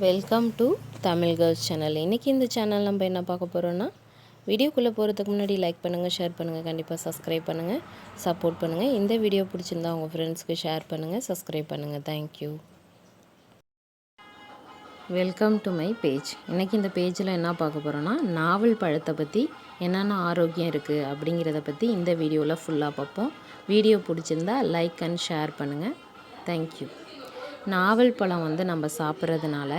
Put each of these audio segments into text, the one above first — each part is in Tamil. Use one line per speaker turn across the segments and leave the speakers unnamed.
Welcome to Tamil girls channel. இன்றைக்கி இந்த சேனல் நம்ம என்ன பார்க்க போகிறோன்னா, வீடியோக்குள்ளே போகிறதுக்கு முன்னாடி லைக் பண்ணுங்கள், ஷேர் பண்ணுங்கள், கண்டிப்பாக சப்ஸ்கிரைப் பண்ணுங்கள், சப்போர்ட் பண்ணுங்கள். இந்த வீடியோ பிடிச்சிருந்தா உங்கள் ஃப்ரெண்ட்ஸ்க்கு ஷேர் பண்ணுங்கள், சப்ஸ்கிரைப் பண்ணுங்கள். Thank you. Welcome to my page. இன்றைக்கி இந்த பேஜில் என்ன பார்க்க போகிறோன்னா, நாவல் பழத்தை பற்றி என்னென்ன ஆரோக்கியம் இருக்குது அப்படிங்கிறத பற்றி இந்த வீடியோவில் ஃபுல்லாக பார்ப்போம். வீடியோ பிடிச்சிருந்தா லைக் அண்ட் ஷேர் பண்ணுங்கள். தேங்க்யூ. நாவல் பழம் நம்ம சாப்பிட்றதுனால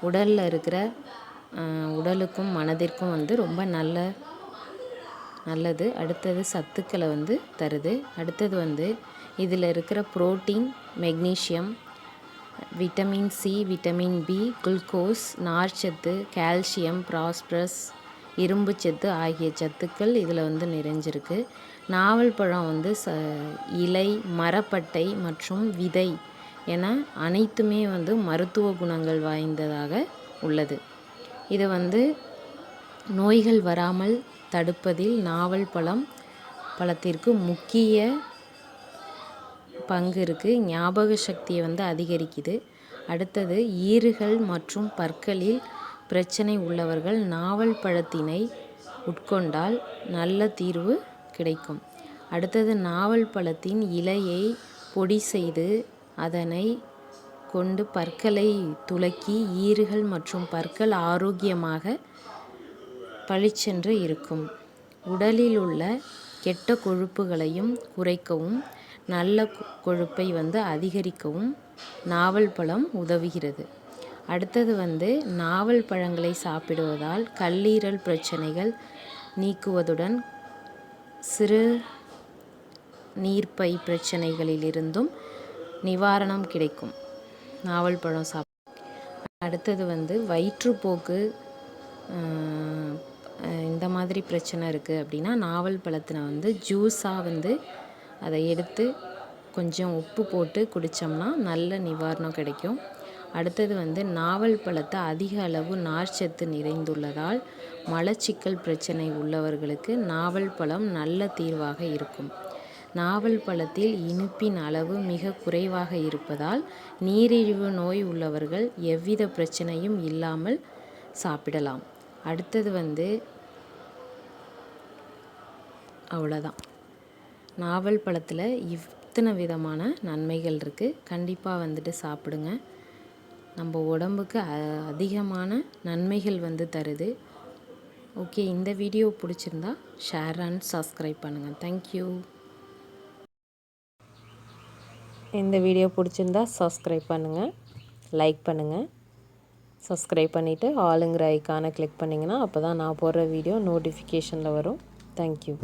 உடலில் இருக்கிற உடலுக்கும் மனதிற்கும் ரொம்ப நல்லது. அடுத்தது சத்துக்களை தருது. அடுத்தது இதில் இருக்கிற protein, magnesium, vitamin C, vitamin B, glucose, நார்ச்சத்து, கால்சியம், பாஸ்பரஸ், இரும்புச்சத்து ஆகிய சத்துக்கள் இதில் நிறைஞ்சிருக்கு. நாவல் பழம் இலை, மரப்பட்டை மற்றும் விதை என அனைத்துமே மருத்துவ குணங்கள் வாய்ந்ததாக உள்ளது. இது நோய்கள் வராமல் தடுப்பதில் நாவல் பழத்திற்கு முக்கிய பங்கு இருக்குது. ஞாபக சக்தியை அதிகரிக்குது. அடுத்தது ஈறுகள் மற்றும் பற்களில் பிரச்சனை உள்ளவர்கள் நாவல் பழத்தினை உட்கொண்டால் நல்ல தீர்வு கிடைக்கும். அடுத்தது நாவல் பழத்தின் இலையை பொடி செய்து அதனை கொண்டு பற்களை துலக்கி ஈறுகள் மற்றும் பற்கள் ஆரோக்கியமாக பளிச்சென்று இருக்கும். உடலில் உள்ள கெட்ட கொழுப்புகளையும் குறைக்கவும் நல்ல கொழுப்பை அதிகரிக்கவும் நாவல் பழம் உதவுகிறது. அடுத்தது நாவல் பழங்களை சாப்பிடுவதால் கல்லீரல் பிரச்சனைகள் நீக்குவதுடன் சிறு நீர்ப்பை பிரச்சனைகளிலிருந்தும் நிவாரணம் கிடைக்கும். நாவல் பழம் அடுத்தது வயிற்றுப்போக்கு இந்த மாதிரி பிரச்சனை இருக்குது அப்படின்னா நாவல் பழத்தினை ஜூஸாக அதை எடுத்து கொஞ்சம் உப்பு போட்டு குடித்தோம்னா நல்ல நிவாரணம் கிடைக்கும். அடுத்தது நாவல் பழத்தை அதிக அளவு நார்ச்சத்து நிறைந்துள்ளதால் மலச்சிக்கல் பிரச்சனை உள்ளவர்களுக்கு நாவல் பழம் நல்ல தீர்வாக இருக்கும். நாவல் பழத்தில் இனிப்பின் அளவு மிக குறைவாக இருப்பதால் நீரிழிவு நோய் உள்ளவர்கள் எவ்வித பிரச்சனையும் இல்லாமல் சாப்பிடலாம். அடுத்தது அவ்வளோதான். நாவல் பழத்தில் இத்தனை விதமான நன்மைகள் இருக்குது. கண்டிப்பாக சாப்பிடுங்க. நம்ம உடம்புக்கு அதிகமான நன்மைகள் தருது. ஓகே, இந்த வீடியோ பிடிச்சிருந்தா ஷேர் அண்ட் சப்ஸ்கிரைப் பண்ணுங்கள். தேங்க்யூ. இந்த வீடியோ பிடிச்சிருந்தா சப்ஸ்கிரைப் பண்ணுங்கள், லைக் பண்ணுங்கள். சப்ஸ்கிரைப் பண்ணிவிட்டு ஆளுங்கிற ஐக்கானை கிளிக் பண்ணிங்கன்னா அப்போ தான் நான் போடுற வீடியோ நோட்டிஃபிகேஷனில் வரும். தேங்க்யூ.